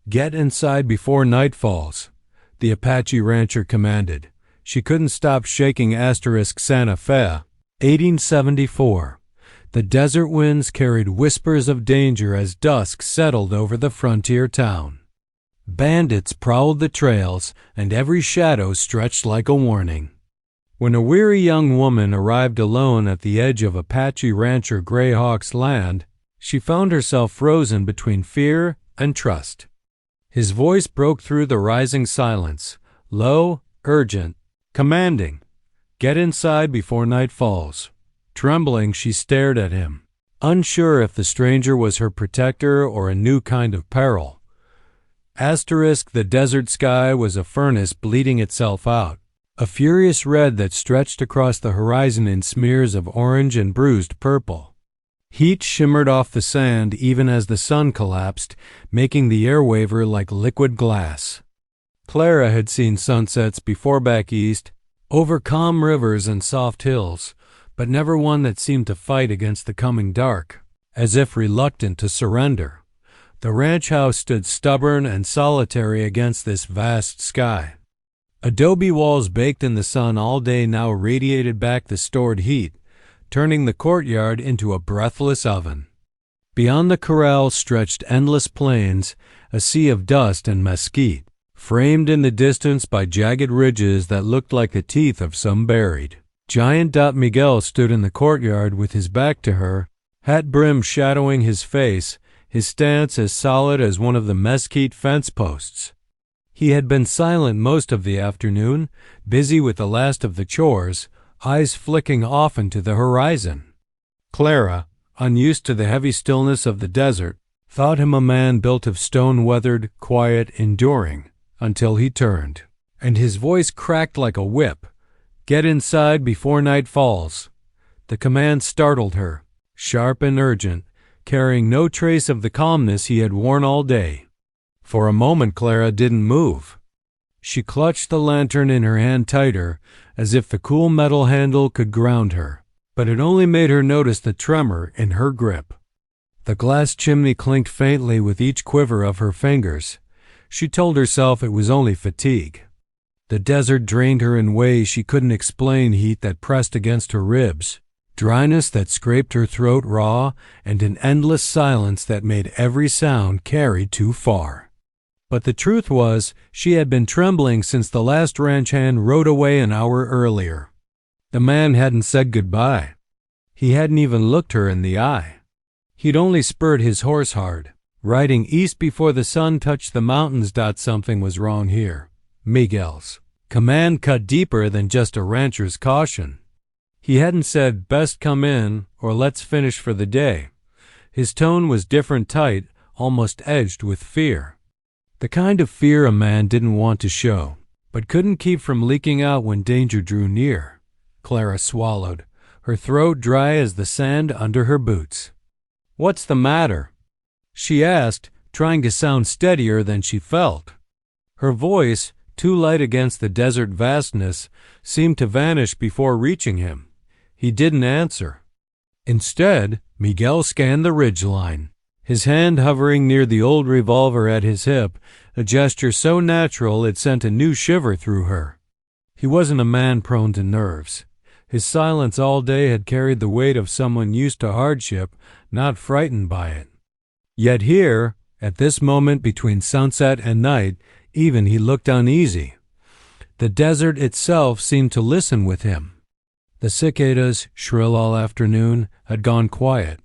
"Get inside before night falls," the Apache rancher commanded. She couldn't stop shaking Santa Fe. 1874. The desert winds carried whispers of danger as dusk settled over the frontier town. Bandits prowled the trails, and every shadow stretched like a warning. When a weary young woman arrived alone at the edge of Apache rancher Greyhawk's land, she found herself frozen between fear and trust. His voice broke through the rising silence, low, urgent, commanding. "Get inside before night falls." Trembling, she stared at him, unsure if the stranger was her protector or a new kind of peril. The desert sky was a furnace bleeding itself out, a furious red that stretched across the horizon in smears of orange and bruised purple. Heat shimmered off the sand even as the sun collapsed, making the air waver like liquid glass. Clara had seen sunsets before back east, over calm rivers and soft hills, but never one that seemed to fight against the coming dark, as if reluctant to surrender. The ranch house stood stubborn and solitary against this vast sky. Adobe walls baked in the sun all day now radiated back the stored heat, turning the courtyard into a breathless oven. Beyond the corral stretched endless plains, a sea of dust and mesquite, framed in the distance by jagged ridges that looked like the teeth of some buried. Giant Miguel stood in the courtyard with his back to her, hat brim shadowing his face, his stance as solid as one of the mesquite fence posts. He had been silent most of the afternoon, busy with the last of the chores, eyes flicking off into the horizon. Clara, unused to the heavy stillness of the desert, thought him a man built of stone, weathered, quiet, enduring, until he turned, and his voice cracked like a whip. "Get inside before night falls." The command startled her, sharp and urgent, carrying no trace of the calmness he had worn all day. For a moment Clara didn't move. She clutched the lantern in her hand tighter, as if the cool metal handle could ground her, but it only made her notice the tremor in her grip. The glass chimney clinked faintly with each quiver of her fingers. She told herself it was only fatigue. The desert drained her in ways she couldn't explain, heat that pressed against her ribs, dryness that scraped her throat raw, and an endless silence that made every sound carry too far. But the truth was, she had been trembling since the last ranch hand rode away an hour earlier. The man hadn't said goodbye. He hadn't even looked her in the eye. He'd only spurred his horse hard, riding east before the sun touched the mountains. Something was wrong here. Miguel's command cut deeper than just a rancher's caution. He hadn't said, "Best come in," or "Let's finish for the day." His tone was different, tight, almost edged with fear. The kind of fear a man didn't want to show, but couldn't keep from leaking out when danger drew near. Clara swallowed, her throat dry as the sand under her boots. "What's the matter?" she asked, trying to sound steadier than she felt. Her voice, too light against the desert vastness, seemed to vanish before reaching him. He didn't answer. Instead, Miguel scanned the ridgeline, his hand hovering near the old revolver at his hip, a gesture so natural it sent a new shiver through her. He wasn't a man prone to nerves. His silence all day had carried the weight of someone used to hardship, not frightened by it. Yet here, at this moment between sunset and night, even he looked uneasy. The desert itself seemed to listen with him. The cicadas, shrill all afternoon, had gone quiet.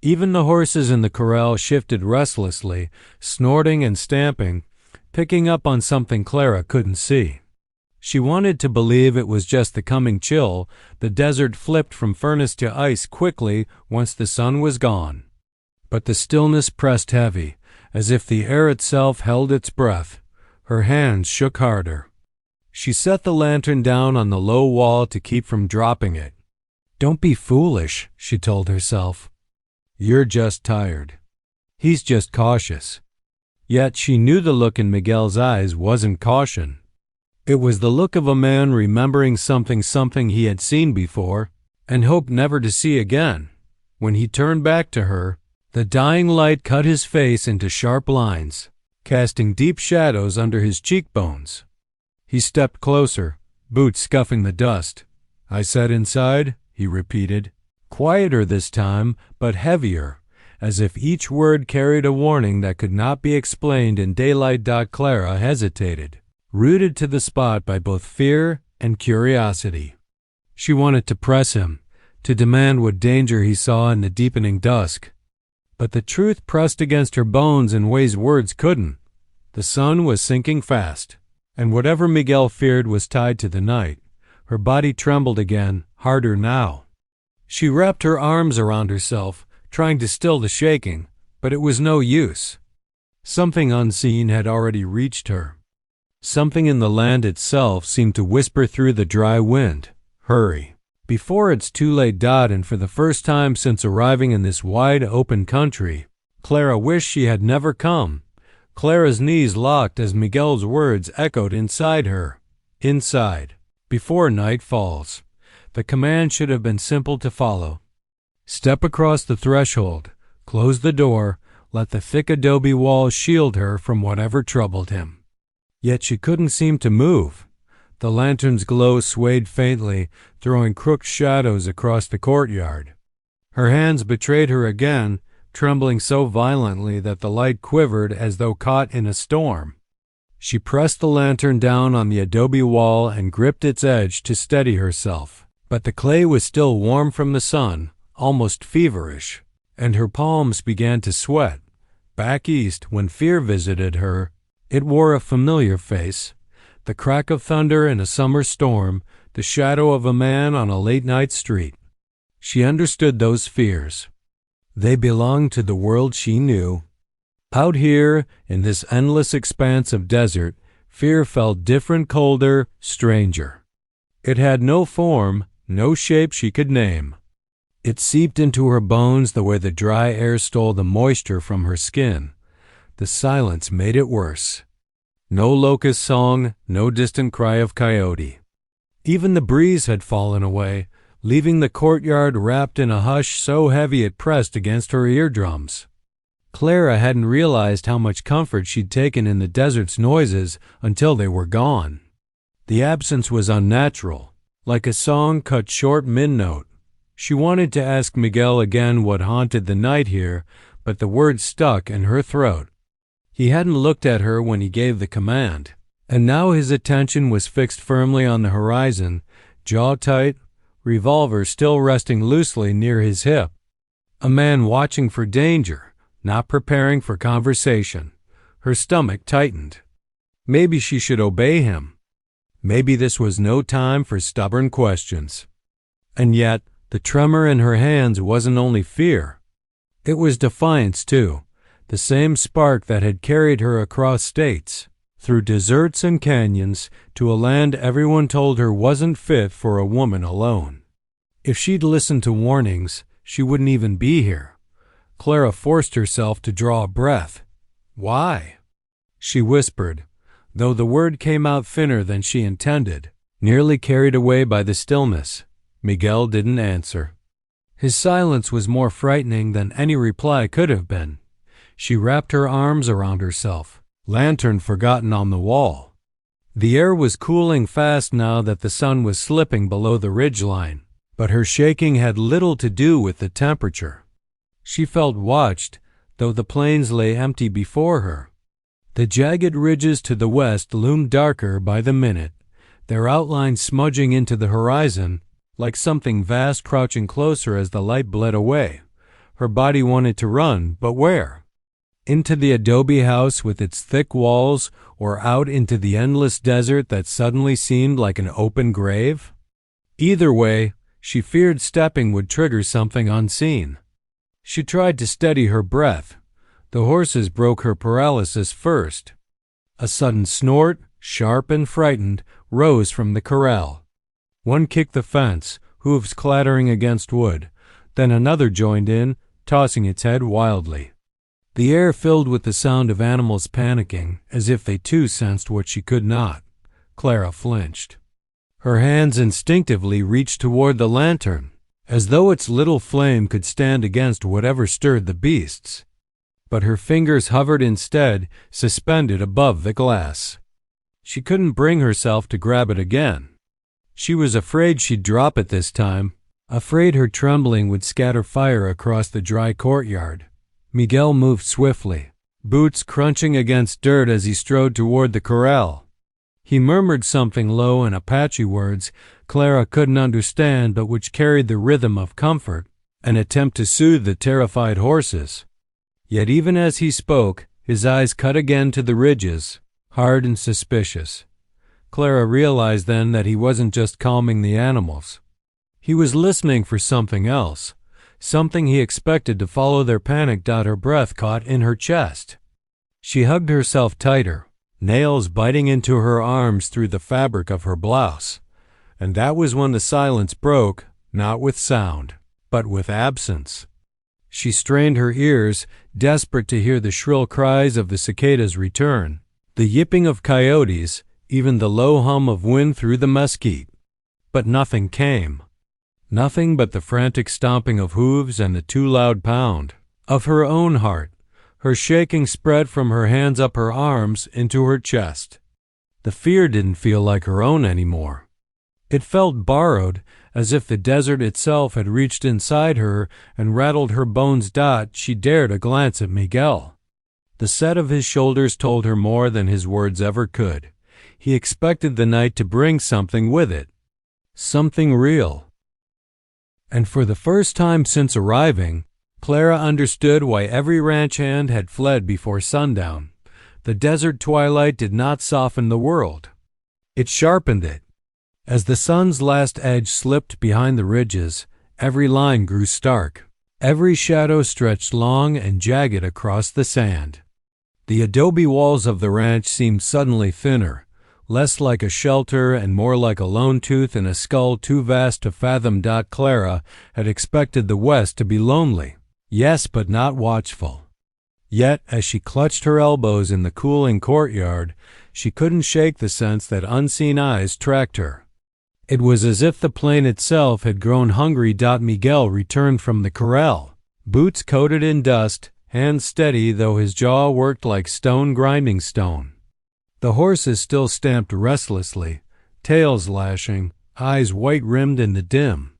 Even the horses in the corral shifted restlessly, snorting and stamping, picking up on something Clara couldn't see. She wanted to believe it was just the coming chill. The desert flipped from furnace to ice quickly once the sun was gone. But the stillness pressed heavy, as if the air itself held its breath. Her hands shook harder. She set the lantern down on the low wall to keep from dropping it. "Don't be foolish," she told herself. "You're just tired. He's just cautious." Yet she knew the look in Miguel's eyes wasn't caution. It was the look of a man remembering something he had seen before and hoped never to see again. When he turned back to her, the dying light cut his face into sharp lines. casting deep shadows under his cheekbones. He stepped closer, boots scuffing the dust. "I said inside," he repeated, quieter this time, but heavier, as if each word carried a warning that could not be explained in daylight. Clara hesitated, rooted to the spot by both fear and curiosity. She wanted to press him, to demand what danger he saw in the deepening dusk. But the truth pressed against her bones in ways words couldn't. The sun was sinking fast, and whatever Miguel feared was tied to the night. Her body trembled again, harder now. She wrapped her arms around herself, trying to still the shaking, but it was no use. Something unseen had already reached her. Something in the land itself seemed to whisper through the dry wind, "Hurry, before it's too late." And for the first time since arriving in this wide open country, Clara wished she had never come. Clara's knees locked as Miguel's words echoed inside her. Inside, before night falls. The command should have been simple to follow. Step across the threshold, close the door, let the thick adobe walls shield her from whatever troubled him. Yet she couldn't seem to move. The lantern's glow swayed faintly, throwing crooked shadows across the courtyard. Her hands betrayed her again, trembling so violently that the light quivered as though caught in a storm. She pressed the lantern down on the adobe wall and gripped its edge to steady herself. But the clay was still warm from the sun, almost feverish, and her palms began to sweat. Back east, when fear visited her, it wore a familiar face. The crack of thunder in a summer storm, the shadow of a man on a late-night street. She understood those fears. They belonged to the world she knew. Out here, in this endless expanse of desert, fear felt different, colder, stranger. It had no form, no shape she could name. It seeped into her bones the way the dry air stole the moisture from her skin. The silence made it worse. No locust song, no distant cry of coyote. Even the breeze had fallen away, leaving the courtyard wrapped in a hush so heavy it pressed against her eardrums. Clara hadn't realized how much comfort she'd taken in the desert's noises until they were gone. The absence was unnatural, like a song cut short mid-note. She wanted to ask Miguel again what haunted the night here, but the words stuck in her throat. He hadn't looked at her when he gave the command, and now his attention was fixed firmly on the horizon, jaw tight, revolver still resting loosely near his hip. A man watching for danger, not preparing for conversation. Her stomach tightened. Maybe she should obey him. Maybe this was no time for stubborn questions. And yet, the tremor in her hands wasn't only fear. It was defiance, too. The same spark that had carried her across states, through deserts and canyons, to a land everyone told her wasn't fit for a woman alone. If she'd listened to warnings, she wouldn't even be here. Clara forced herself to draw a breath. "Why?" she whispered, though the word came out thinner than she intended, nearly carried away by the stillness. Miguel didn't answer. His silence was more frightening than any reply could have been. She wrapped her arms around herself, lantern forgotten on the wall. The air was cooling fast now that the sun was slipping below the ridgeline, but her shaking had little to do with the temperature. She felt watched, though the plains lay empty before her. The jagged ridges to the west loomed darker by the minute, their outlines smudging into the horizon like something vast crouching closer as the light bled away. Her body wanted to run, but where? Into the adobe house with its thick walls, or out into the endless desert that suddenly seemed like an open grave? Either way, she feared stepping would trigger something unseen. She tried to steady her breath. The horses broke her paralysis first. A sudden snort, sharp and frightened, rose from the corral. One kicked the fence, hooves clattering against wood. Then another joined in, tossing its head wildly. The air filled with the sound of animals panicking, as if they too sensed what she could not. Clara flinched. Her hands instinctively reached toward the lantern, as though its little flame could stand against whatever stirred the beasts. but her fingers hovered instead, suspended above the glass. She couldn't bring herself to grab it again. She was afraid she'd drop it this time, afraid her trembling would scatter fire across the dry courtyard. Miguel moved swiftly, boots crunching against dirt as he strode toward the corral. He murmured something low in Apache words Clara couldn't understand but which carried the rhythm of comfort, an attempt to soothe the terrified horses. Yet even as he spoke, his eyes cut again to the ridges, hard and suspicious. Clara realized then that he wasn't just calming the animals. He was listening for something else, something he expected to follow their panic. Her breath caught in her chest. She hugged herself tighter, nails biting into her arms through the fabric of her blouse. And that was when the silence broke, not with sound, but with absence. She strained her ears, desperate to hear the shrill cries of the cicadas return, the yipping of coyotes, even the low hum of wind through the mesquite. But nothing came. Nothing but the frantic stomping of hooves and the too loud pound of her own heart. Her shaking spread from her hands up her arms into her chest. The fear didn't feel like her own anymore. It felt borrowed, as if the desert itself had reached inside her and rattled her bones. She dared a glance at Miguel. The set of his shoulders told her more than his words ever could. He expected the night to bring something with it. Something real. And for the first time since arriving, Clara understood why every ranch hand had fled before sundown. The desert twilight did not soften the world. It sharpened it. As the sun's last edge slipped behind the ridges, every line grew stark. Every shadow stretched long and jagged across the sand. The adobe walls of the ranch seemed suddenly thinner, less like a shelter and more like a lone tooth in a skull too vast to fathom. Clara had expected the West to be lonely. Yes, but not watchful. Yet, as she clutched her elbows in the cooling courtyard, she couldn't shake the sense that unseen eyes tracked her. It was as if the plain itself had grown hungry. Miguel returned from the corral, boots coated in dust, hands steady though his jaw worked like stone grinding stone. The horses still stamped restlessly, tails lashing, eyes white-rimmed in the dim.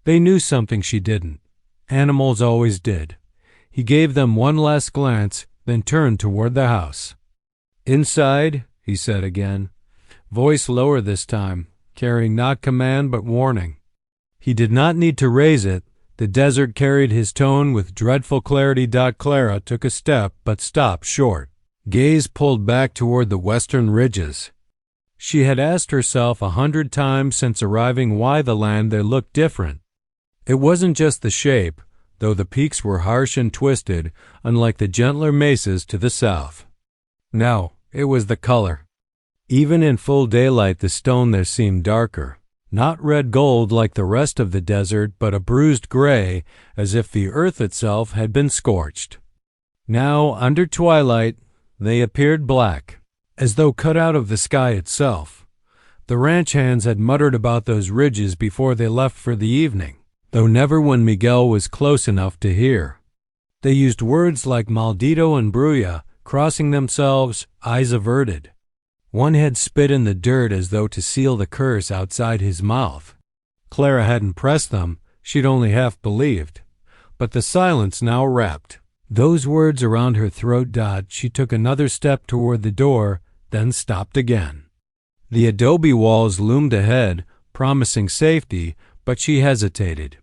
They knew something she didn't. Animals always did. He gave them one last glance, then turned toward the house. "Inside," he said again, voice lower this time, carrying not command but warning. He did not need to raise it. The desert carried his tone with dreadful clarity. Clara took a step but stopped short, gaze pulled back toward the western ridges. She had asked herself 100 times since arriving why the land there looked different. It wasn't just the shape, though the peaks were harsh and twisted, unlike the gentler mesas to the south. No, it was the color. Even in full daylight the stone there seemed darker, not red gold like the rest of the desert, but a bruised gray, as if the earth itself had been scorched. Now, under twilight, they appeared black, as though cut out of the sky itself. The ranch hands had muttered about those ridges before they left for the evening, though never when Miguel was close enough to hear. They used words like maldito and bruja, crossing themselves, eyes averted. One had spit in the dirt as though to seal the curse outside his mouth. Clara hadn't pressed them, she'd only half believed. But the silence now wrapped those words around her throat. She took another step toward the door, then stopped again. The adobe walls loomed ahead, promising safety, but she hesitated.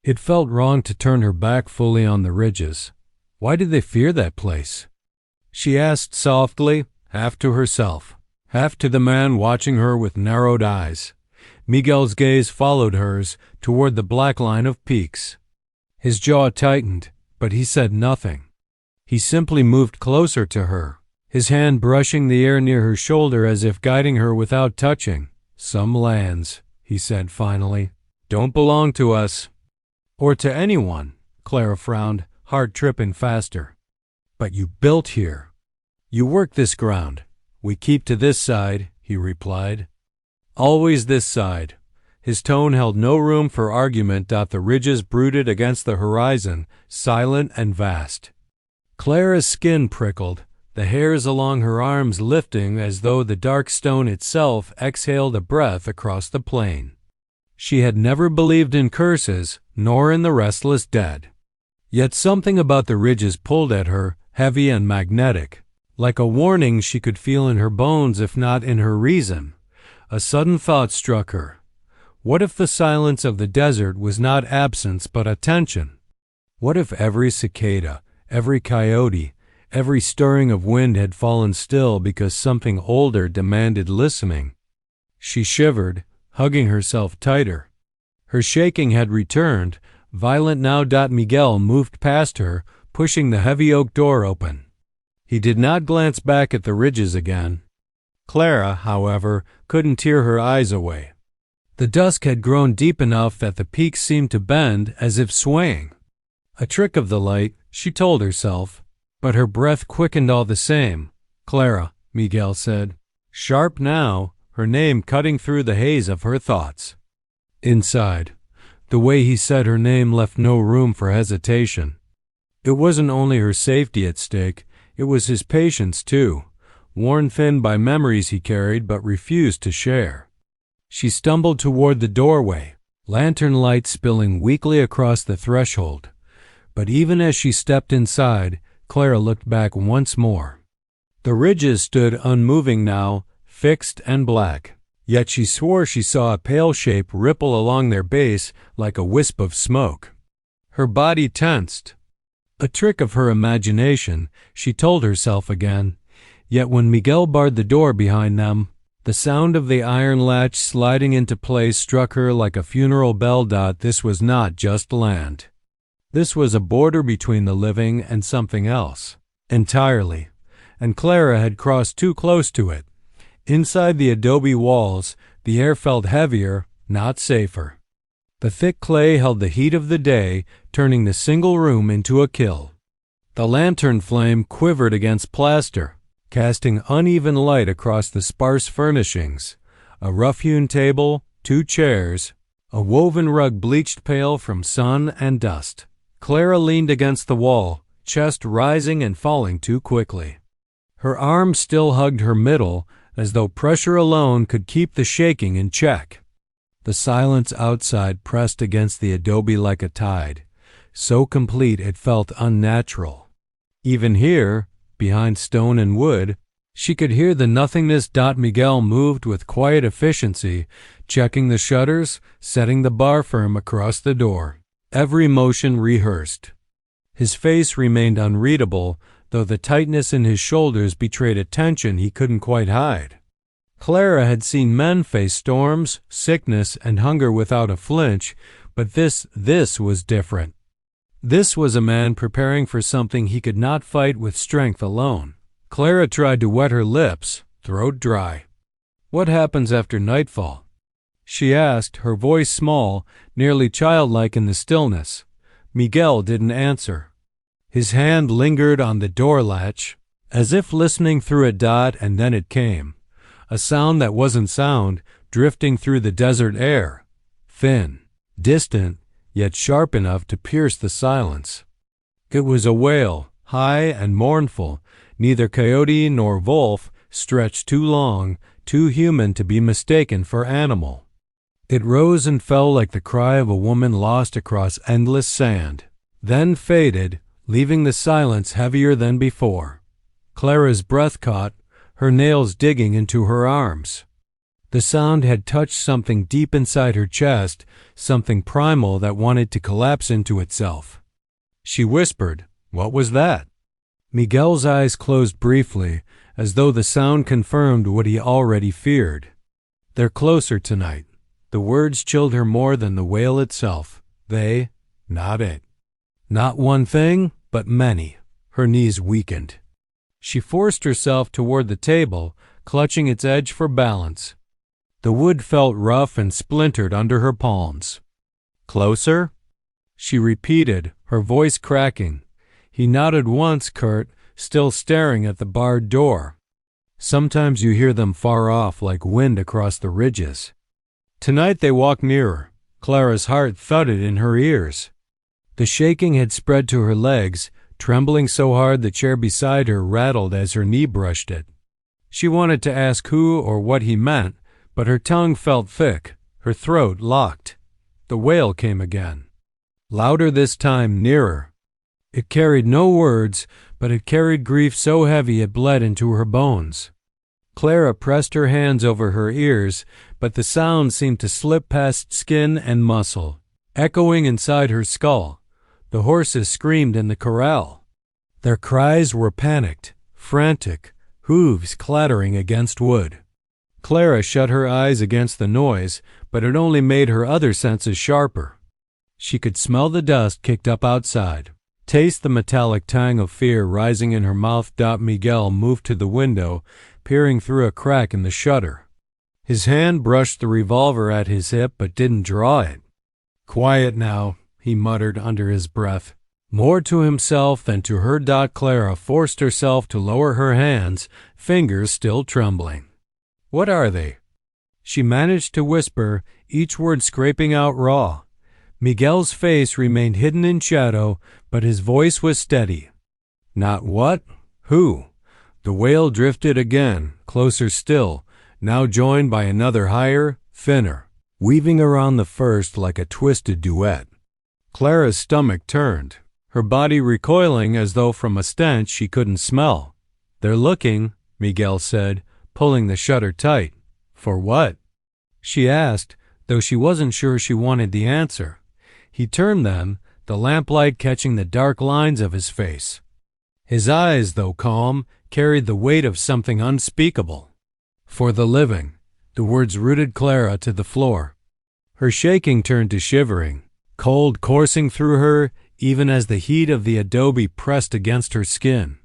It felt wrong to turn her back fully on the ridges. Why did they fear that place? She asked softly, half to herself, half to the man watching her with narrowed eyes. Miguel's gaze followed hers toward the black line of peaks. His jaw tightened, but he said nothing. He simply moved closer to her, his hand brushing the air near her shoulder as if guiding her without touching. "Some lands," he said finally, "don't belong to us." "Or to anyone," Clara frowned, heart tripping faster. "But you built here. You work this ground. We keep to this side," he replied. "Always this side." His tone held no room for argument. The ridges brooded against the horizon, silent and vast. Clara's skin prickled, the hairs along her arms lifting as though the dark stone itself exhaled a breath across the plain. She had never believed in curses, nor in the restless dead. Yet something about the ridges pulled at her, heavy and magnetic, like a warning she could feel in her bones if not in her reason. A sudden thought struck her. What if the silence of the desert was not absence but attention? What if every cicada, every coyote, every stirring of wind had fallen still because something older demanded listening? She shivered, hugging herself tighter. Her shaking had returned, violent now. Miguel moved past her, pushing the heavy oak door open. He did not glance back at the ridges again. Clara, however, couldn't tear her eyes away. The dusk had grown deep enough that the peaks seemed to bend as if swaying. A trick of the light, she told herself, but her breath quickened all the same. Clara, Miguel said, sharp now, her name cutting through the haze of her thoughts. Inside, the way he said her name left no room for hesitation. It wasn't only her safety at stake, it was his patience too, worn thin by memories he carried but refused to share. She stumbled toward the doorway, lantern light spilling weakly across the threshold. But even as she stepped inside, Clara looked back once more. The ridges stood unmoving now, fixed and black, yet she swore she saw a pale shape ripple along their base like a wisp of smoke. Her body tensed. A trick of her imagination, she told herself again, yet when Miguel barred the door behind them, the sound of the iron latch sliding into place struck her like a funeral bell. This was not just land. This was a border between the living and something else, entirely, and Clara had crossed too close to it. Inside the adobe walls, the air felt heavier, not safer. The thick clay held the heat of the day, turning the single room into a kill. The lantern flame quivered against plaster, casting uneven light across the sparse furnishings. A rough-hewn table, 2 chairs, a woven rug bleached pale from sun and dust. Clara leaned against the wall, chest rising and falling too quickly. Her arm still hugged her middle, as though pressure alone could keep the shaking in check. The silence outside pressed against the adobe like a tide, so complete it felt unnatural. Even here, behind stone and wood, she could hear the nothingness. Miguel moved with quiet efficiency, checking the shutters, setting the bar firm across the door, every motion rehearsed. His face remained unreadable, though the tightness in his shoulders betrayed a tension he couldn't quite hide. Clara had seen men face storms, sickness, and hunger without a flinch, but this was different. This was a man preparing for something he could not fight with strength alone. Clara tried to wet her lips, throat dry. "What happens after nightfall?" she asked, her voice small, nearly childlike in the stillness. Miguel didn't answer. His hand lingered on the door latch, as if listening through it. And then it came. A sound that wasn't sound, drifting through the desert air. Thin, distant, yet sharp enough to pierce the silence. It was a wail, high and mournful, neither coyote nor wolf, stretched too long, too human to be mistaken for animal. It rose and fell like the cry of a woman lost across endless sand, then faded, leaving the silence heavier than before. Clara's breath caught, her nails digging into her arms. The sound had touched something deep inside her chest, something primal that wanted to collapse into itself. She whispered, "What was that?" Miguel's eyes closed briefly, as though the sound confirmed what he already feared. "They're closer tonight." The words chilled her more than the wail itself. They, not it. Not one thing, but many. Her knees weakened. She forced herself toward the table, clutching its edge for balance. The wood felt rough and splintered under her palms. "Closer?" she repeated, her voice cracking. He nodded once, curt, still staring at the barred door. "Sometimes you hear them far off like wind across the ridges." Tonight they walked nearer. Clara's heart thudded in her ears. The shaking had spread to her legs, trembling so hard the chair beside her rattled as her knee brushed it. She wanted to ask who or what he meant, but her tongue felt thick, her throat locked. The wail came again. Louder this time, nearer. It carried no words, but it carried grief so heavy it bled into her bones. Clara pressed her hands over her ears, but the sound seemed to slip past skin and muscle, echoing inside her skull. The horses screamed in the corral. Their cries were panicked, frantic, hooves clattering against wood. Clara shut her eyes against the noise, but it only made her other senses sharper. She could smell the dust kicked up outside, taste the metallic tang of fear rising in her mouth. Miguel moved to the window, peering through a crack in the shutter. His hand brushed the revolver at his hip but didn't draw it. "Quiet now," he muttered under his breath. More to himself than to her. Clara forced herself to lower her hands, fingers still trembling. "What are they?" She managed to whisper, each word scraping out raw. Miguel's face remained hidden in shadow, but his voice was steady. "Not what? Who?" The wail drifted again, closer still, now joined by another higher, thinner, weaving around the first like a twisted duet. Clara's stomach turned, her body recoiling as though from a stench she couldn't smell. "They're looking," Miguel said, pulling the shutter tight. "For what?" she asked, though she wasn't sure she wanted the answer. He turned then, the lamplight catching the dark lines of his face. His eyes, though calm, carried the weight of something unspeakable. "For the living." The words rooted Clara to the floor. Her shaking turned to shivering, cold coursing through her even as the heat of the adobe pressed against her skin.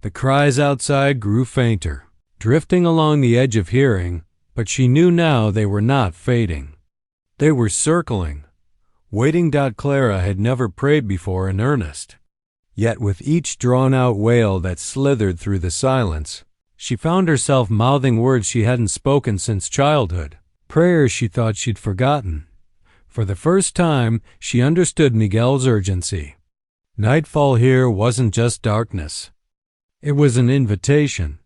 The cries outside grew fainter, drifting along the edge of hearing, but she knew now they were not fading. They were circling, waiting. Clara had never prayed before in earnest. Yet with each drawn-out wail that slithered through the silence, she found herself mouthing words she hadn't spoken since childhood, prayers she thought she'd forgotten. For the first time, she understood Miguel's urgency. Nightfall here wasn't just darkness. It was an invitation.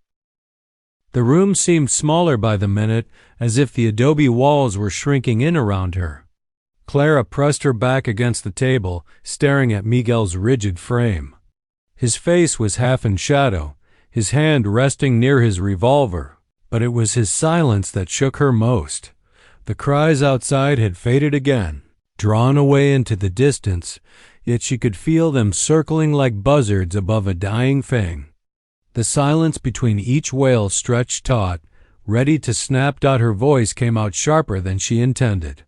The room seemed smaller by the minute, as if the adobe walls were shrinking in around her. Clara pressed her back against the table, staring at Miguel's rigid frame. His face was half in shadow, his hand resting near his revolver, but it was his silence that shook her most. The cries outside had faded again, drawn away into the distance, yet she could feel them circling like buzzards above a dying thing. The silence between each wail stretched taut, ready to snap. Her voice came out sharper than she intended.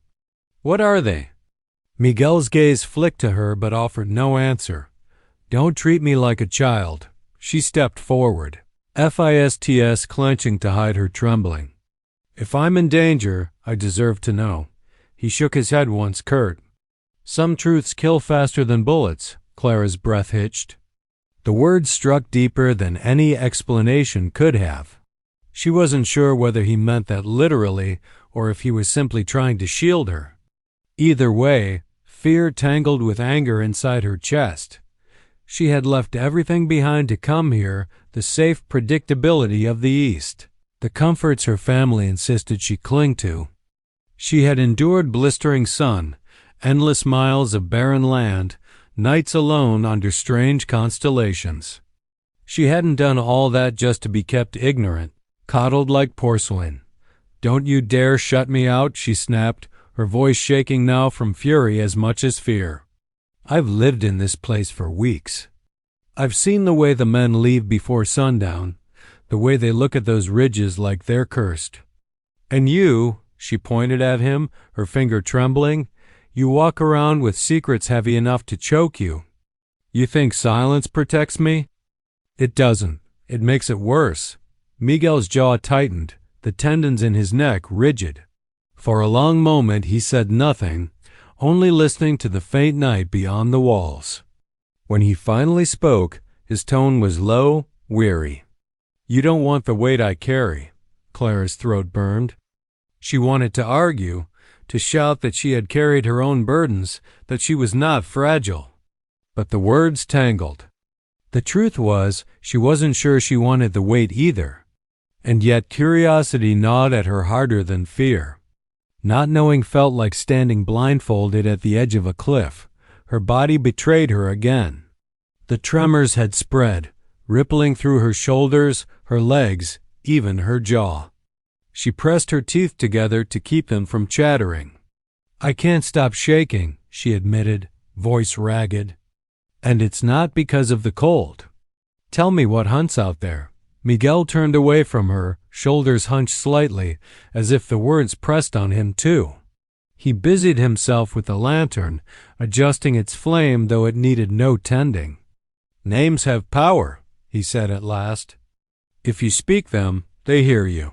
"What are they?" Miguel's gaze flicked to her but offered no answer. "Don't treat me like a child." She stepped forward, fists clenching to hide her trembling. "If I'm in danger, I deserve to know." He shook his head once, curt. "Some truths kill faster than bullets." Clara's breath hitched. The words struck deeper than any explanation could have. She wasn't sure whether he meant that literally or if he was simply trying to shield her. Either way, fear tangled with anger inside her chest. She had left everything behind to come here, the safe predictability of the East, the comforts her family insisted she cling to. She had endured blistering sun, endless miles of barren land, nights alone under strange constellations. She hadn't done all that just to be kept ignorant, coddled like porcelain. "Don't you dare shut me out," she snapped, her voice shaking now from fury as much as fear. "I've lived in this place for weeks. I've seen the way the men leave before sundown, the way they look at those ridges like they're cursed. And you," she pointed at him, her finger trembling, "you walk around with secrets heavy enough to choke you. You think silence protects me? It doesn't. It makes it worse." Miguel's jaw tightened, the tendons in his neck rigid. For a long moment he said nothing, only listening to the faint night beyond the walls. When he finally spoke, his tone was low, weary. "You don't want the weight I carry." Clara's throat burned. She wanted to argue, to shout that she had carried her own burdens, that she was not fragile. But the words tangled. The truth was, she wasn't sure she wanted the weight either. And yet curiosity gnawed at her harder than fear. Not knowing felt like standing blindfolded at the edge of a cliff. Her body betrayed her again. The tremors had spread, rippling through her shoulders, her legs, even her jaw. She pressed her teeth together to keep them from chattering. "I can't stop shaking," she admitted, voice ragged. "And it's not because of the cold. Tell me what hunts out there." Miguel turned away from her, shoulders hunched slightly, as if the words pressed on him too. He busied himself with the lantern, adjusting its flame though it needed no tending. "Names have power," he said at last. "If you speak them, they hear you.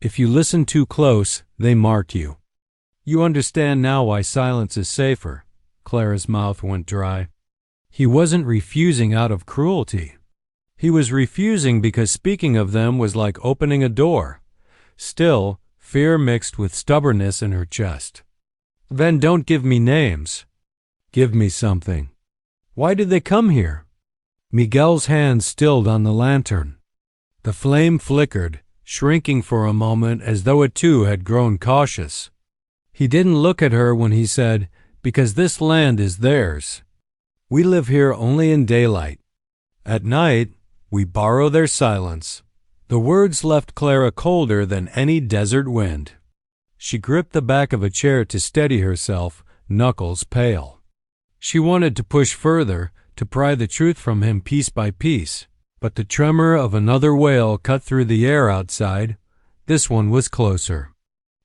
If you listen too close, they mark you. You understand now why silence is safer." Clara's mouth went dry. He wasn't refusing out of cruelty. He was refusing because speaking of them was like opening a door. Still, fear mixed with stubbornness in her chest. "Then don't give me names. Give me something. Why did they come here?" Miguel's hand stilled on the lantern. The flame flickered, shrinking for a moment as though it too had grown cautious. He didn't look at her when he said, "Because this land is theirs. We live here only in daylight. At night, we borrow their silence." The words left Clara colder than any desert wind. She gripped the back of a chair to steady herself, knuckles pale. She wanted to push further, to pry the truth from him piece by piece, but the tremor of another wail cut through the air outside. This one was closer.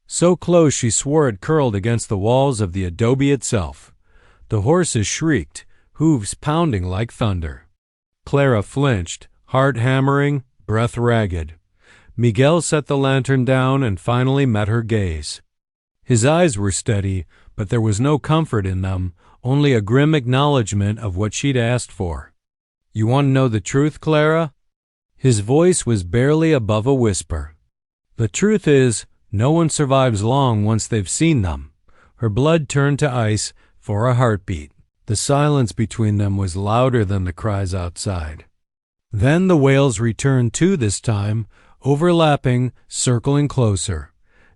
So close she swore it curled against the walls of the adobe itself. The horses shrieked, hooves pounding like thunder. Clara flinched, heart hammering, breath ragged. Miguel set the lantern down and finally met her gaze. His eyes were steady, but there was no comfort in them, only a grim acknowledgement of what she'd asked for. "You want to know the truth, Clara?" His voice was barely above a whisper. "The truth is, no one survives long once they've seen them." Her blood turned to ice for a heartbeat. The silence between them was louder than the cries outside. Then the wails returned too this time, overlapping, circling closer.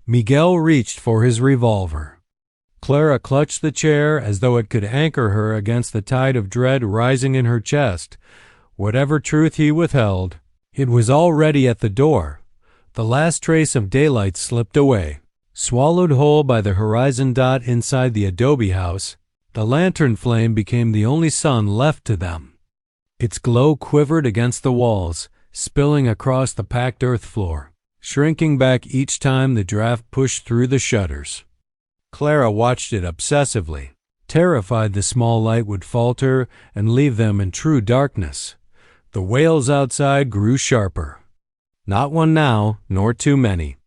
Miguel reached for his revolver. Clara clutched the chair as though it could anchor her against the tide of dread rising in her chest. Whatever truth he withheld, it was already at the door. The last trace of daylight slipped away. Swallowed whole by the horizon dot inside the adobe house, the lantern flame became the only sun left to them. Its glow quivered against the walls, spilling across the packed earth floor, shrinking back each time the draft pushed through the shutters. Clara watched it obsessively, terrified the small light would falter and leave them in true darkness. The wails outside grew sharper. Not one now, nor too many.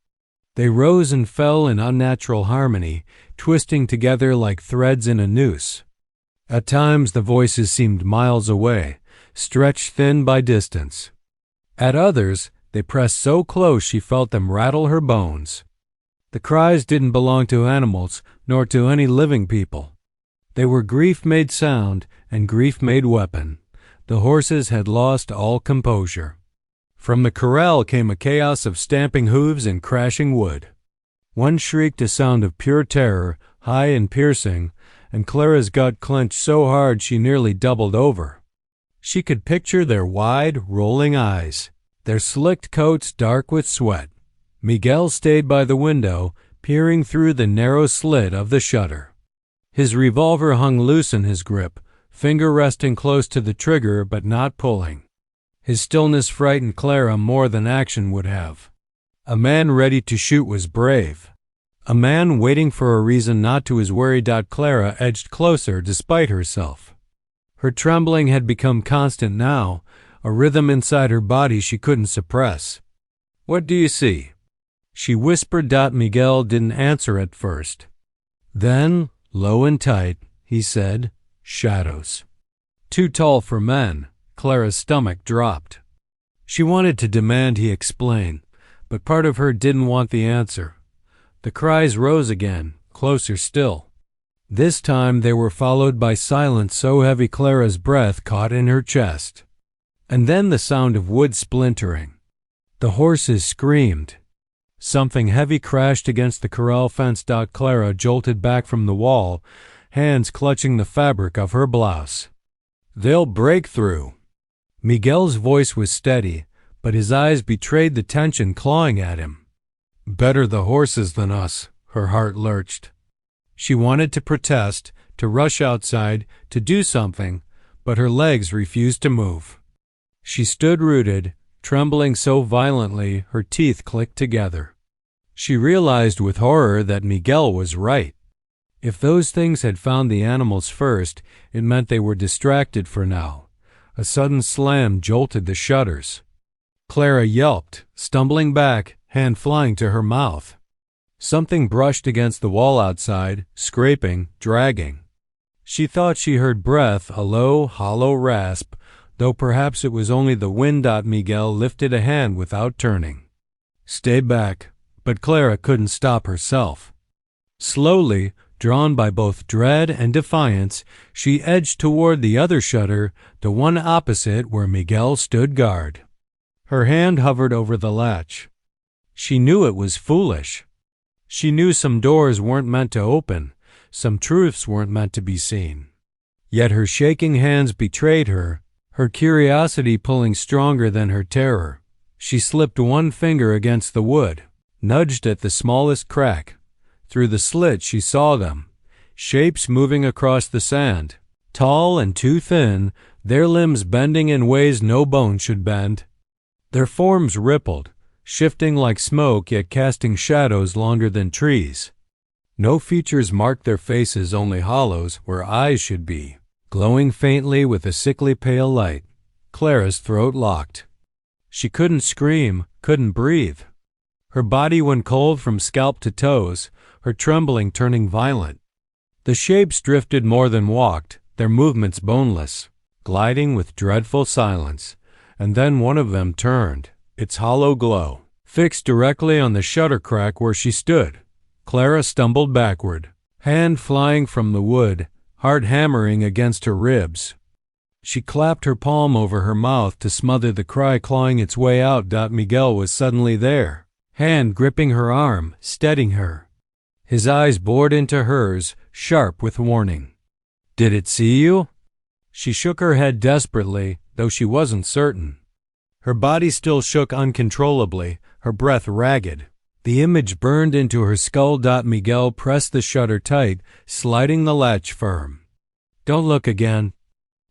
They rose and fell in unnatural harmony, twisting together like threads in a noose. At times the voices seemed miles away, stretched thin by distance. At others, they pressed so close she felt them rattle her bones. The cries didn't belong to animals, nor to any living people. They were grief made sound and grief made weapon. The horses had lost all composure. From the corral came a chaos of stamping hooves and crashing wood. One shrieked a sound of pure terror, high and piercing, and Clara's gut clenched so hard she nearly doubled over. She could picture their wide, rolling eyes, their slicked coats dark with sweat. Miguel stayed by the window, peering through the narrow slit of the shutter. His revolver hung loose in his grip, finger resting close to the trigger but not pulling. His stillness frightened Clara more than action would have. A man ready to shoot was brave. A man waiting for a reason not to was worried. Clara edged closer despite herself. Her trembling had become constant now, a rhythm inside her body she couldn't suppress. "What do you see?" she whispered. Miguel didn't answer at first. Then, low and tight, he said, "Shadows." Too tall for men. Clara's stomach dropped. She wanted to demand he explain, but part of her didn't want the answer. The cries rose again, closer still. This time they were followed by silence so heavy Clara's breath caught in her chest. And then the sound of wood splintering. The horses screamed. Something heavy crashed against the corral fence. Clara jolted back from the wall, hands clutching the fabric of her blouse. "They'll break through." Miguel's voice was steady, but his eyes betrayed the tension clawing at him. "Better the horses than us," her heart lurched. She wanted to protest, to rush outside, to do something, but her legs refused to move. She stood rooted, trembling so violently her teeth clicked together. She realized with horror that Miguel was right. If those things had found the animals first, it meant they were distracted for now. A sudden slam jolted the shutters. Clara yelped, stumbling back, hand flying to her mouth. Something brushed against the wall outside, scraping, dragging. She thought she heard breath, a low, hollow rasp, though perhaps it was only the wind. Miguel lifted a hand without turning. "Stay back," but Clara couldn't stop herself. Slowly, drawn by both dread and defiance, she edged toward the other shutter, the one opposite where Miguel stood guard. Her hand hovered over the latch. She knew it was foolish. She knew some doors weren't meant to open, some truths weren't meant to be seen. Yet her shaking hands betrayed her, her curiosity pulling stronger than her terror. She slipped one finger against the wood, nudged at the smallest crack. Through the slit she saw them, shapes moving across the sand, tall and too thin, their limbs bending in ways no bone should bend. Their forms rippled, shifting like smoke yet casting shadows longer than trees. No features marked their faces, only hollows where eyes should be, glowing faintly with a sickly pale light. Clara's throat locked. She couldn't scream, couldn't breathe. Her body went cold from scalp to toes, her trembling turning violent. The shapes drifted more than walked, their movements boneless, gliding with dreadful silence. And then one of them turned, its hollow glow fixed directly on the shutter crack where she stood. Clara stumbled backward, hand flying from the wood, heart hammering against her ribs. She clapped her palm over her mouth to smother the cry clawing its way out. Miguel was suddenly there, hand gripping her arm, steadying her. His eyes bored into hers, sharp with warning. "Did it see you?" She shook her head desperately, though she wasn't certain. Her body still shook uncontrollably, her breath ragged. The image burned into her skull. Miguel pressed the shutter tight, sliding the latch firm. "Don't look again.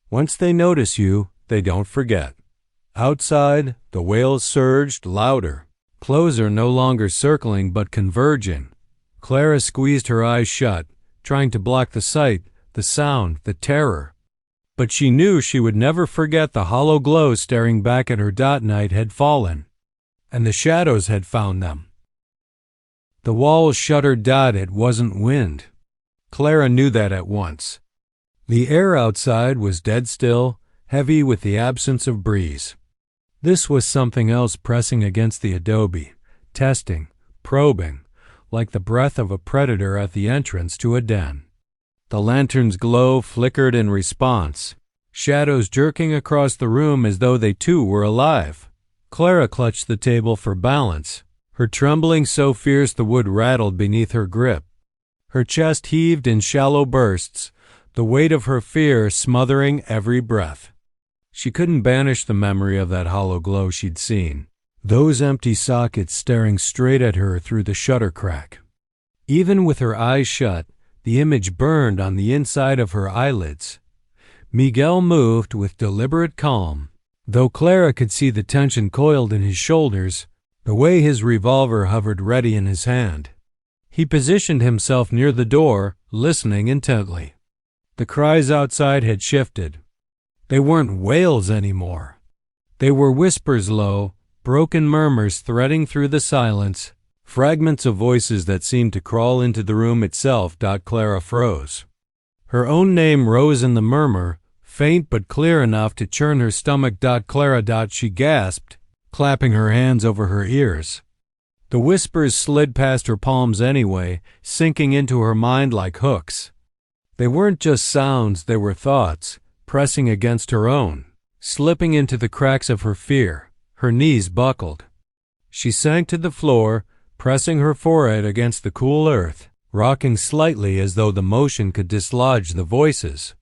Once they notice you, they don't forget." Outside, the wails surged louder, closer, no longer circling but converging. Clara squeezed her eyes shut, trying to block the sight, the sound, the terror. But she knew she would never forget the hollow glow staring back at her. Night had fallen, and the shadows had found them. The walls shuddered. It wasn't wind. Clara knew that at once. The air outside was dead still, heavy with the absence of breeze. This was something else pressing against the adobe, testing, probing, like the breath of a predator at the entrance to a den. The lantern's glow flickered in response, shadows jerking across the room as though they too were alive. Clara clutched the table for balance, her trembling so fierce the wood rattled beneath her grip. Her chest heaved in shallow bursts, the weight of her fear smothering every breath. She couldn't banish the memory of that hollow glow she'd seen, those empty sockets staring straight at her through the shutter crack. Even with her eyes shut, the image burned on the inside of her eyelids. Miguel moved with deliberate calm, though Clara could see the tension coiled in his shoulders, the way his revolver hovered ready in his hand. He positioned himself near the door, listening intently. The cries outside had shifted. They weren't wails anymore. They were whispers, low, broken murmurs threading through the silence, fragments of voices that seemed to crawl into the room itself. Clara froze. Her own name rose in the murmur, faint but clear enough to churn her stomach. Clara, she gasped, clapping her hands over her ears. The whispers slid past her palms anyway, sinking into her mind like hooks. They weren't just sounds, they were thoughts, pressing against her own. slipping into the cracks of her fear. Her knees buckled. She sank to the floor, pressing her forehead against the cool earth, rocking slightly as though the motion could dislodge the voices.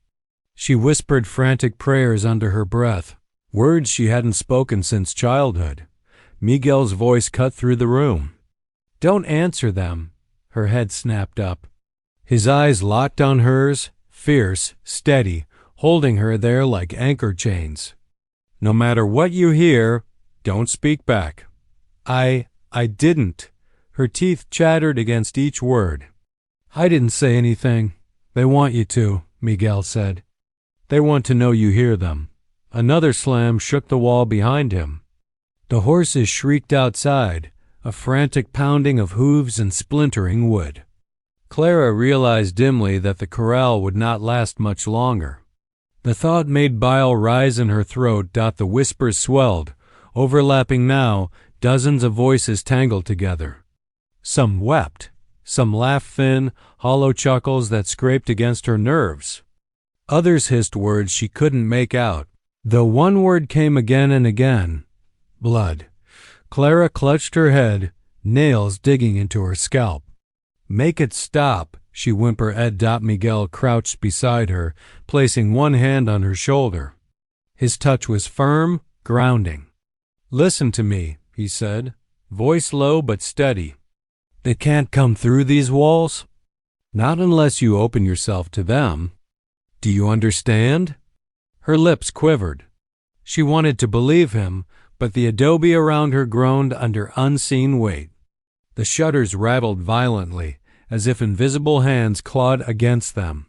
She whispered frantic prayers under her breath, words she hadn't spoken since childhood. Miguel's voice cut through the room. "Don't answer them." Her head snapped up. His eyes locked on hers, fierce, steady, holding her there like anchor chains. "No matter what you hear, don't speak back." I didn't." Her teeth chattered against each word. "I didn't say anything. They want you to," Miguel said. "They want to know you hear them." Another slam shook the wall behind him. The horses shrieked outside, a frantic pounding of hooves and splintering wood. Clara realized dimly that the corral would not last much longer. The thought made bile rise in her throat. The whispers swelled, overlapping now, dozens of voices tangled together. Some wept, some laughed thin, hollow chuckles that scraped against her nerves. Others hissed words she couldn't make out, though one word came again and again: blood. Clara clutched her head, nails digging into her scalp. "Make it stop," she whimpered. Miguel crouched beside her, placing one hand on her shoulder. His touch was firm, grounding. "Listen to me," he said, voice low but steady. "They can't come through these walls. Not unless you open yourself to them. Do you understand?" Her lips quivered. She wanted to believe him, but the adobe around her groaned under unseen weight. The shutters rattled violently, as if invisible hands clawed against them.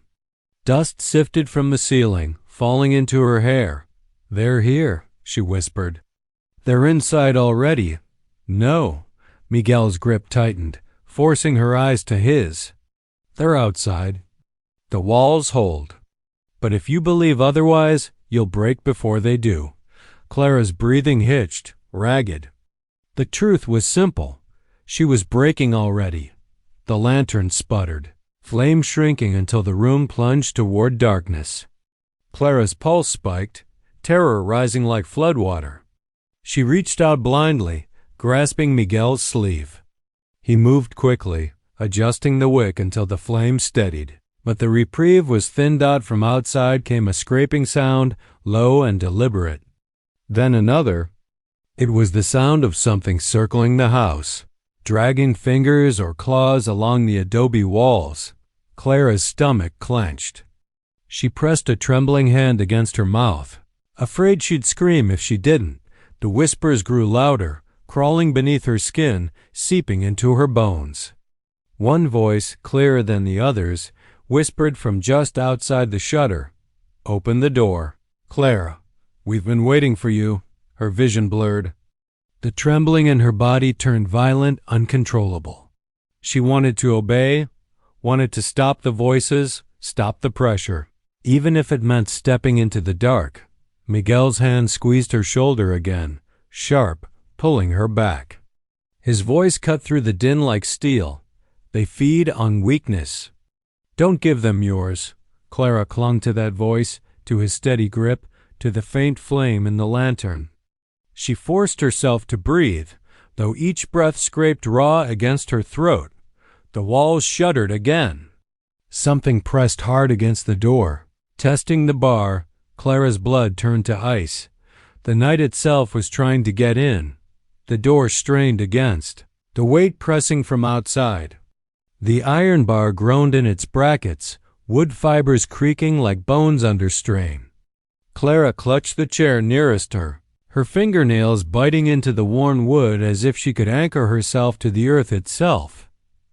Dust sifted from the ceiling, falling into her hair. "They're here," she whispered. "They're inside already." "No." Miguel's grip tightened, forcing her eyes to his. "They're outside. The walls hold. But if you believe otherwise, you'll break before they do." Clara's breathing hitched, ragged. The truth was simple. She was breaking already. The lantern sputtered, flame shrinking until the room plunged toward darkness. Clara's pulse spiked, terror rising like floodwater. She reached out blindly, grasping Miguel's sleeve. He moved quickly, adjusting the wick until the flame steadied. But the reprieve was thinned out. From outside came a scraping sound, low and deliberate. Then another. It was the sound of something circling the house, dragging fingers or claws along the adobe walls. Clara's stomach clenched. She pressed a trembling hand against her mouth, afraid she'd scream if she didn't. The whispers grew louder, crawling beneath her skin, seeping into her bones. One voice, clearer than the others, whispered from just outside the shutter, "Open the door. Clara, we've been waiting for you." Her vision blurred. The trembling in her body turned violent, uncontrollable. She wanted to obey, wanted to stop the voices, stop the pressure, even if it meant stepping into the dark. Miguel's hand squeezed her shoulder again, sharp, pulling her back. His voice cut through the din like steel. "They feed on weakness. Don't give them yours." Clara clung to that voice, to his steady grip, to the faint flame in the lantern. She forced herself to breathe, though each breath scraped raw against her throat. The walls shuddered again. Something pressed hard against the door. Testing the bar, Clara's blood turned to ice. The night itself was trying to get in. The door strained against, the weight pressing from outside. The iron bar groaned in its brackets, wood fibers creaking like bones under strain. Clara clutched the chair nearest her, her fingernails biting into the worn wood as if she could anchor herself to the earth itself.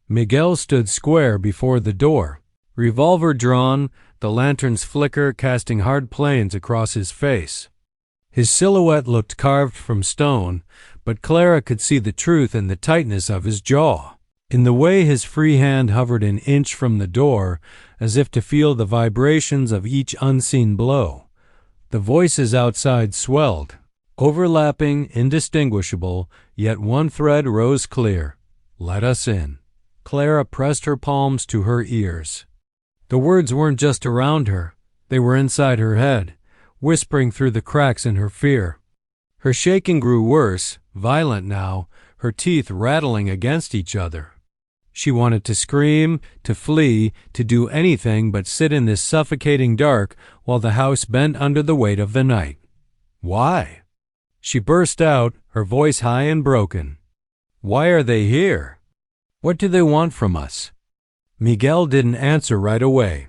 Miguel stood square before the door, revolver drawn, the lantern's flicker casting hard planes across his face. His silhouette looked carved from stone, but Clara could see the truth in the tightness of his jaw, in the way his free hand hovered an inch from the door, as if to feel the vibrations of each unseen blow. The voices outside swelled, overlapping, indistinguishable, yet one thread rose clear. "Let us in." Clara pressed her palms to her ears. The words weren't just around her, they were inside her head, whispering through the cracks in her fear. Her shaking grew worse, violent now, her teeth rattling against each other. She wanted to scream, to flee, to do anything but sit in this suffocating dark while the house bent under the weight of the night. Why? She burst out, her voice high and broken. Why are they here? What do they want from us? Miguel didn't answer right away.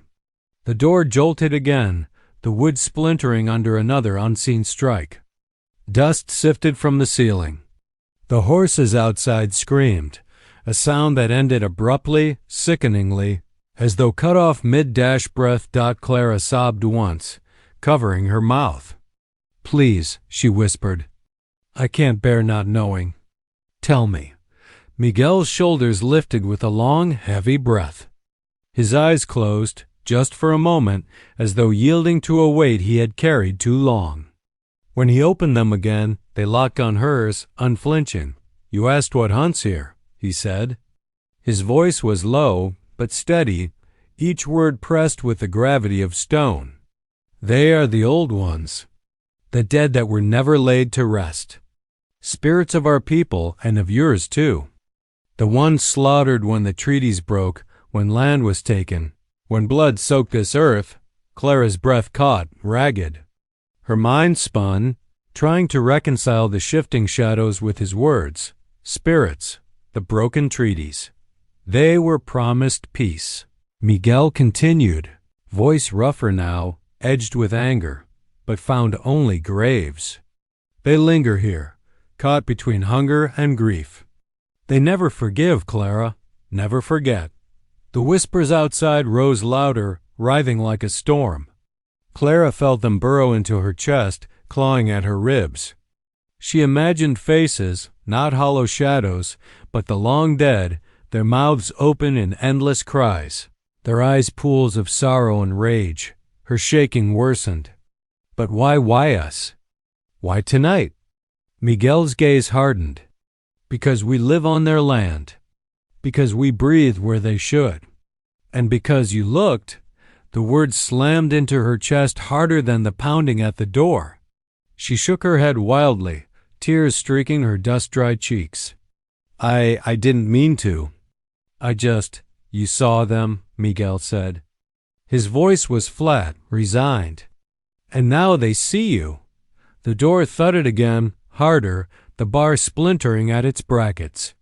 The door jolted again, the wood splintering under another unseen strike. Dust sifted from the ceiling. The horses outside screamed, a sound that ended abruptly, sickeningly, as though cut off mid-dash breath. Clara sobbed once, covering her mouth. Please, she whispered. I can't bear not knowing. Tell me. Miguel's shoulders lifted with a long, heavy breath. His eyes closed, just for a moment, as though yielding to a weight he had carried too long. When he opened them again, they locked on hers, unflinching. You asked what hunts here, he said. His voice was low, but steady, each word pressed with the gravity of stone. They are the old ones, the dead that were never laid to rest. Spirits of our people, and of yours too. The ones slaughtered when the treaties broke, when land was taken, when blood soaked this earth. Clara's breath caught, ragged. Her mind spun, trying to reconcile the shifting shadows with his words. Spirits, the broken treaties. They were promised peace. Miguel continued, voice rougher now, edged with anger, but found only graves. They linger here, caught between hunger and grief. They never forgive, Clara, never forget. The whispers outside rose louder, writhing like a storm. Clara felt them burrow into her chest, clawing at her ribs. She imagined faces, not hollow shadows, but the long dead, their mouths open in endless cries, their eyes pools of sorrow and rage. Her shaking worsened. But why us? Why tonight? Miguel's gaze hardened. Because we live on their land. Because we breathe where they should. And because you looked. The words slammed into her chest harder than the pounding at the door. She shook her head wildly, tears streaking her dust-dried cheeks. I didn't mean to. You saw them, Miguel said. His voice was flat, resigned. And now they see you. The door thudded again, harder, the bar splintering at its brackets.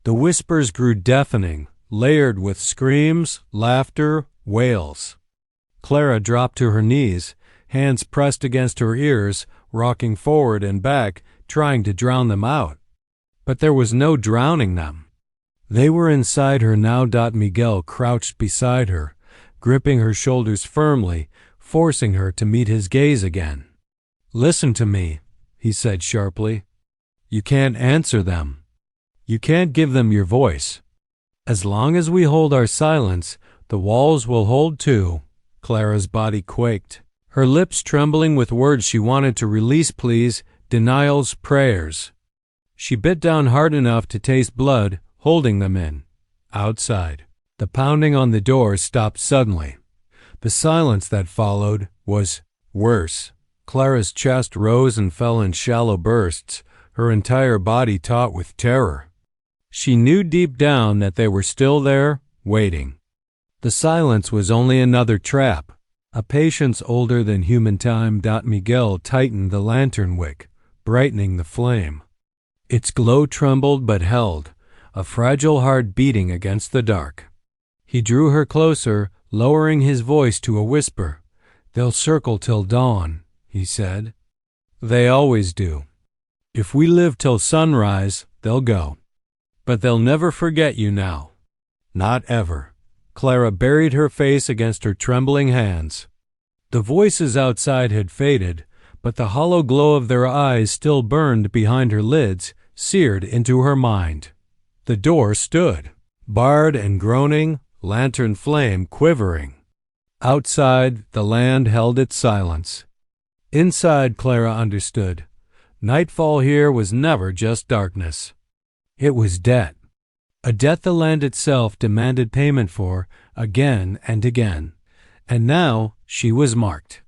The whispers grew deafening, layered with screams, laughter, wails. Clara dropped to her knees, hands pressed against her ears, rocking forward and back, trying to drown them out. But there was no drowning them. They were inside her now. Miguel crouched beside her, gripping her shoulders firmly, forcing her to meet his gaze again. Listen to me, he said sharply. You can't answer them. You can't give them your voice. As long as we hold our silence, the walls will hold too. Clara's body quaked, her lips trembling with words she wanted to release, pleas, denials, prayers. She bit down hard enough to taste blood, holding them in. Outside, the pounding on the door stopped suddenly. The silence that followed was worse. Clara's chest rose and fell in shallow bursts, her entire body taut with terror. She knew deep down that they were still there, waiting. The silence was only another trap, a patience older than human time. Miguel tightened the lantern wick, brightening the flame. Its glow trembled but held, a fragile heart beating against the dark. He drew her closer, lowering his voice to a whisper. They'll circle till dawn, he said. They always do. If we live till sunrise, they'll go. But they'll never forget you now. Not ever. Clara buried her face against her trembling hands. The voices outside had faded, but the hollow glow of their eyes still burned behind her lids, seared into her mind. The door stood, barred and groaning, lantern flame quivering. Outside, the land held its silence. Inside, Clara understood. Nightfall here was never just darkness. It was debt. A debt the land itself demanded payment for again and again. And now she was marked.